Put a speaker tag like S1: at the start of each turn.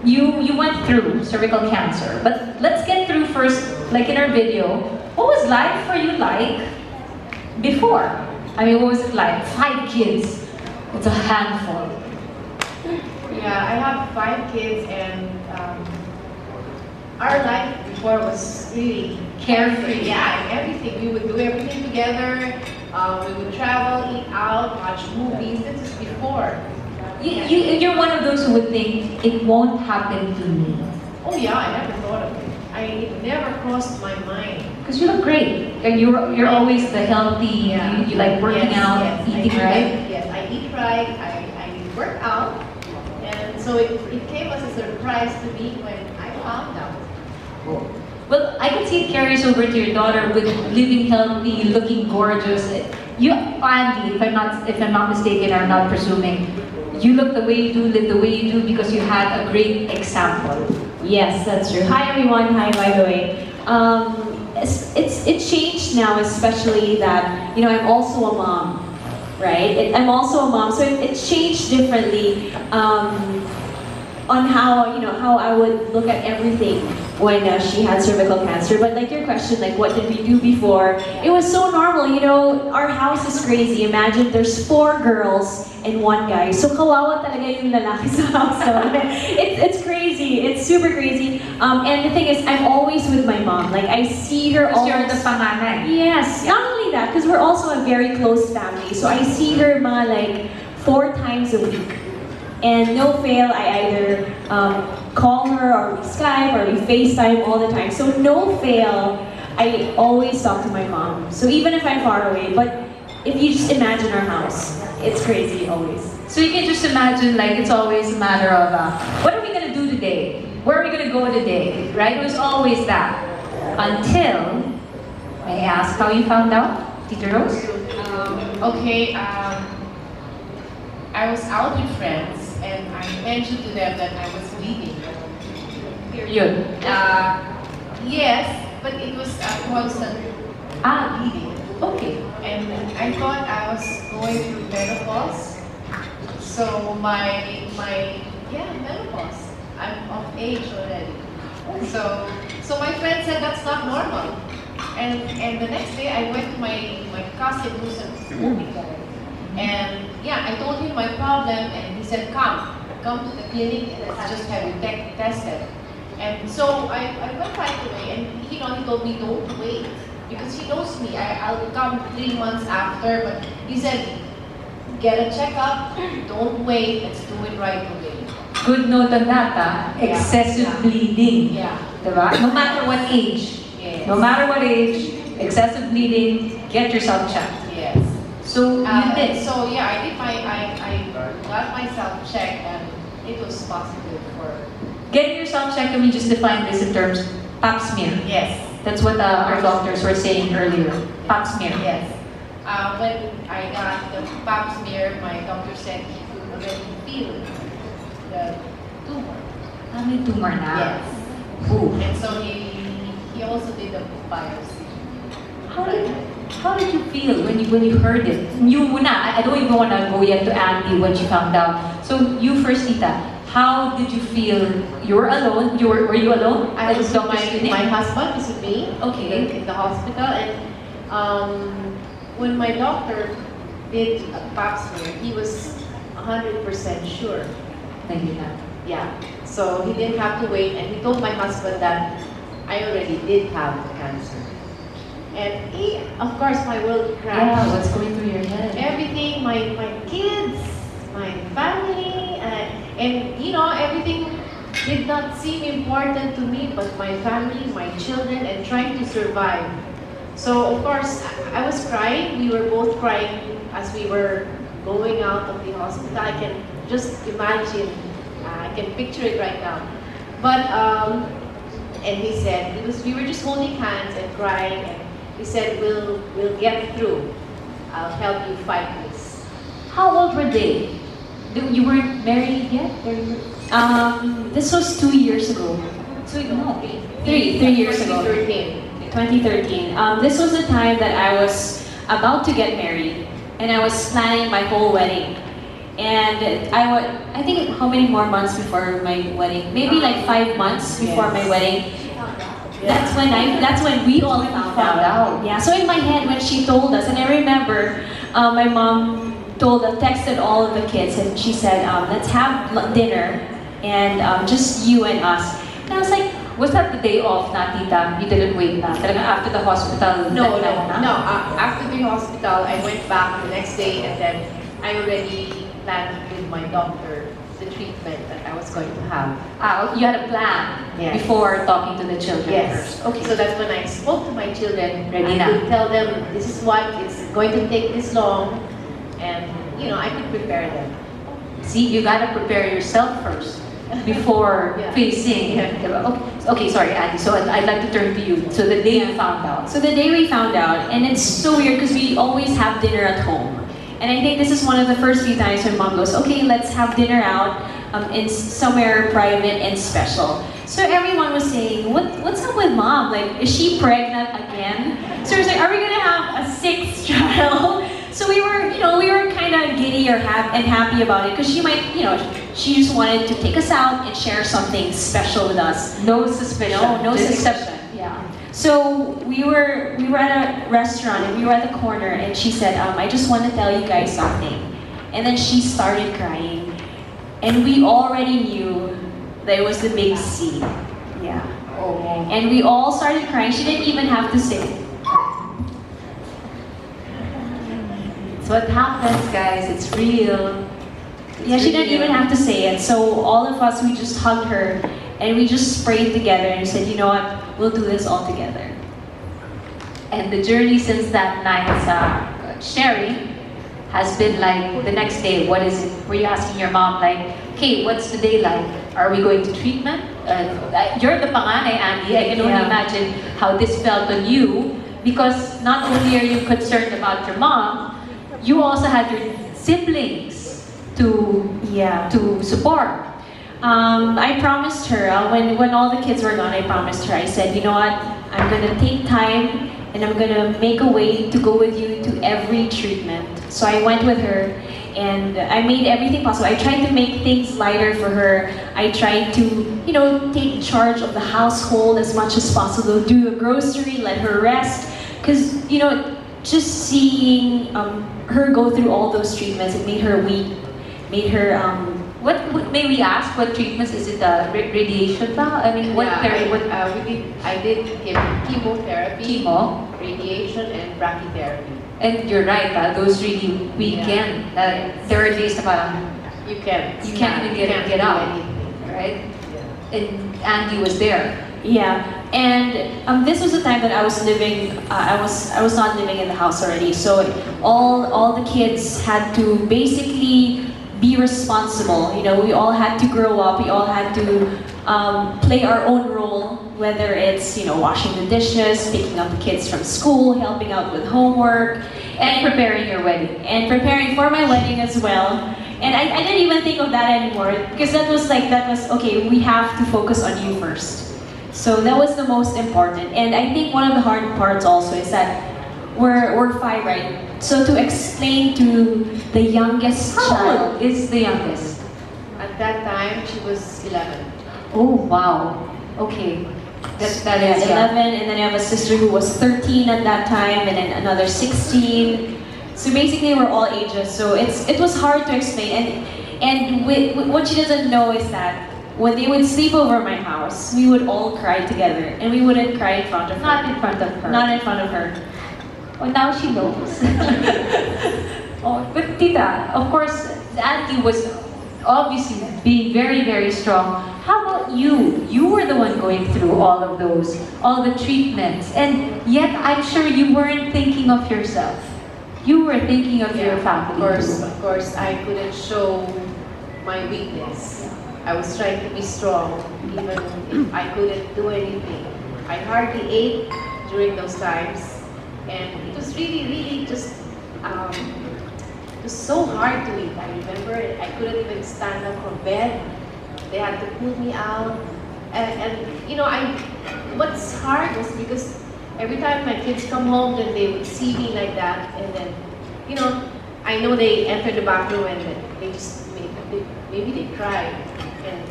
S1: you went through cervical cancer, but let's get through first, like in our video, what was life for you like before? I mean, what was it like? 5 kids. It's a handful.
S2: Yeah, I have 5 kids, and our life before was really
S1: Carefree.
S2: Yeah, and everything. We would do everything together. We would travel, eat out, watch movies. This is before.
S1: You're one of those who would think, it won't happen to me.
S2: Oh yeah, I never thought of it. It never crossed my mind.
S1: Because you look great. And you're always the healthy, you like working out, eating right.
S2: Yes, I eat right, I work out. And so it came as a surprise to me when I found out.
S1: Well, I can see it carries over to your daughter with living healthy, looking gorgeous. You, Andy, if I'm not mistaken, I'm not presuming, you look the way you do, live the way you do because you had a great example.
S3: Yes, that's true. Hi everyone. Hi, by the way. It changed now, especially that I'm also a mom, right? I'm also a mom, so it's changed differently on how I would look at everything when she had cervical cancer. But like your question, like what did we do before? It was so normal. Our house is crazy. Imagine there's 4 girls and 1 guy. So kawawa talaga yung lalaki sa house. So, it's crazy. It's super crazy. And the thing is, I'm always with my mom. Like I see her
S1: Because
S3: almost.
S1: you're the panganay.
S3: Yes. Not only that, because we're also a very close family. So I see her like 4 times a week. And no fail, I either call her or we Skype or we FaceTime all the time. So no fail, I always talk to my mom. So even if I'm far away, but if you just imagine our house, it's crazy always.
S1: So you can just imagine, like, it's always a matter of, what are we going to do today? Where are we going to go today? Right? It was always that. Until, may I ask how you found out, Tita Rose?
S2: Okay, I was out with friends, and I mentioned to them that I was bleeding.
S1: Period.
S2: Yes, but it was a constant bleeding.
S1: Okay.
S2: And I thought I was going through menopause. So my menopause. I'm of age already. So my friend said that's not normal. And the next day I went to my cousin who's a movie guy. And I told him my problem, and he said, come to the clinic and let's just have you tested. And so I went right away, and he told me don't wait, because he knows me. I'll come 3 months after, but he said, get a checkup, don't wait, let's do it right away.
S1: Good note on that, excessive bleeding.
S2: Yeah.
S1: Diba? No matter what age.
S2: Yes.
S1: No matter what age, excessive bleeding, get yourself checked.
S2: Yes.
S1: So you did.
S2: So I got myself checked, and it was positive for.
S1: Getting yourself checked, can we just define this in terms pap smear?
S2: Yes.
S1: That's what our doctors were saying earlier. Pap smear.
S2: Yes. When I got the pap smear, my doctor said he could already feel the tumor.
S1: May tumor na.
S2: Yes.
S1: Ooh.
S2: And so he also did the biopsy.
S1: How did you feel when you heard it? You muna, I don't even want to go yet to Andy when she found out. So you first, Tita, how did you feel? You were alone? Were you alone?
S2: I was with
S1: Doctor's
S2: my husband was with me.
S1: Okay.
S2: In the hospital, and when my doctor did a pap smear, he was 100% sure.
S1: Thank you, Tita.
S2: Yeah. So he didn't have to wait, and he told my husband that I already did have the cancer. And of course, my world crashed.
S1: Yeah, what's going through your head?
S2: Everything, my kids, my family, and everything did not seem important to me, but my family, my children, and trying to survive. So of course, I was crying. We were both crying as we were going out of the hospital. I can just imagine. I can picture it right now. But and he said, we were just holding hands and crying, and he said, we'll get through. I'll help you fight this.
S1: How old were they? You weren't married yet?
S3: This was 2 years ago.
S1: No.
S3: 3 years ago.
S2: 2013.
S3: 2013. This was the time that I was about to get married, and I was planning my whole wedding. And I think how many more months before my wedding? Maybe like 5 months before my wedding. That's when we all found out. Yeah. So in my head, when she told us, and I remember, my mom texted all of the kids, and she said, "Let's have dinner, and just you and us." And I was like,
S1: Was that the day off na, tita? You didn't wait na? Talagang after the hospital?
S2: No,
S1: that night na?
S2: no. After the hospital, I went back the next day, and then I already planned with my doctor the treatment that I was going to have.
S1: You had a plan
S2: Yes.
S1: before talking to the children
S2: Yes.
S1: first. Okay.
S2: So that's when I spoke to my children.
S1: Ready
S2: I
S1: na.
S2: could tell them this is what it's going to take this long, and I could prepare them.
S1: See, you gotta prepare yourself first before
S2: Yeah.
S1: facing. Okay, sorry, Andy. So I'd like to turn to you. So the day you found out.
S3: so the day we found out, and it's so weird because we always have dinner at home. And I think this is one of the first few times when mom goes, okay, let's have dinner out in somewhere private and special. So everyone was saying, what's up with mom? Like, is she pregnant again? So it was like, are we gonna have a sixth child? So we were kind of giddy and happy about it because she might, she just wanted to take us out and share something special with us.
S1: No suspicion.
S3: No
S1: Just
S3: suspicion.
S1: Yeah.
S3: So we were at a restaurant and we were at the corner and she said, I just want to tell you guys something. And then she started crying. And we already knew that it was the big C. Yeah.
S1: Oh.
S3: And we all started crying. She didn't even have to say it.
S1: It's what happens, guys. It's real.
S3: Yeah, she didn't even have to say it. So all of us, we just hugged her and we just prayed together and said, you know what, we'll do this all together.
S1: And the journey since that night, Sherry, has been like the next day. What is it? Were you asking your mom like, okay, what's the day like? Are we going to treatment? You're the panganay, Andy. I can only imagine how this felt on you because not only are you concerned about your mom, you also had your siblings to support.
S3: I promised her, when all the kids were gone, I promised her, I said, you know what, I'm gonna take time and I'm gonna make a way to go with you to every treatment. So I went with her and I made everything possible. I tried to make things lighter for her. I tried to, take charge of the household as much as possible, do the grocery, let her rest. Because, just seeing her go through all those treatments, it made her weak, made her
S1: What may we ask? What treatments is it? Radiation ba? I mean, what
S2: Yeah,
S1: therapy?
S2: I did give chemotherapy,
S1: Chemo?
S2: radiation, and brachytherapy.
S1: And you're right, those really weekend. There are days na parang
S2: You can't
S1: even get
S2: do
S1: up,
S2: anything.
S1: right? And Andy was there.
S3: Yeah, and this was the time that I was living. I was not living in the house already, so all the kids had to basically be responsible. We all had to grow up. We all had to play our own role, whether it's washing the dishes, picking up the kids from school, helping out with homework,
S1: And preparing your wedding.
S3: and preparing for my wedding as well. And I didn't even think of that anymore because that was okay. We have to focus on you first. So that was the most important. And I think one of the hard parts also is that we're 5, right? So to explain to the youngest
S1: How
S3: child.
S1: old is the youngest?
S2: At that time, she was 11.
S1: Oh, wow. Okay. That is,
S3: 11, and then I have a sister who was 13 at that time, and then another 16. So basically, we're all ages. So it was hard to explain. And what she doesn't know is that when they would sleep over my house, we would all cry together, and we wouldn't cry in front of her.
S1: Not in front of her.
S3: Not in front of her.
S1: Oh, now she knows. Oh, but Tita, of course, Auntie was obviously being very, very strong. How about you? You were the one going through all of those, all the treatments, and yet I'm sure you weren't thinking of yourself. You were thinking of your family too.
S2: Of course, I couldn't show my weakness. I was trying to be strong, even if I couldn't do anything. I hardly ate during those times, and it was really just it was so hard to eat. I remember I couldn't even stand up from bed. They had to pull me out, and what's hard was because every time my kids come home, then they would see me like that, and then I know they entered the back room and they just maybe they cried and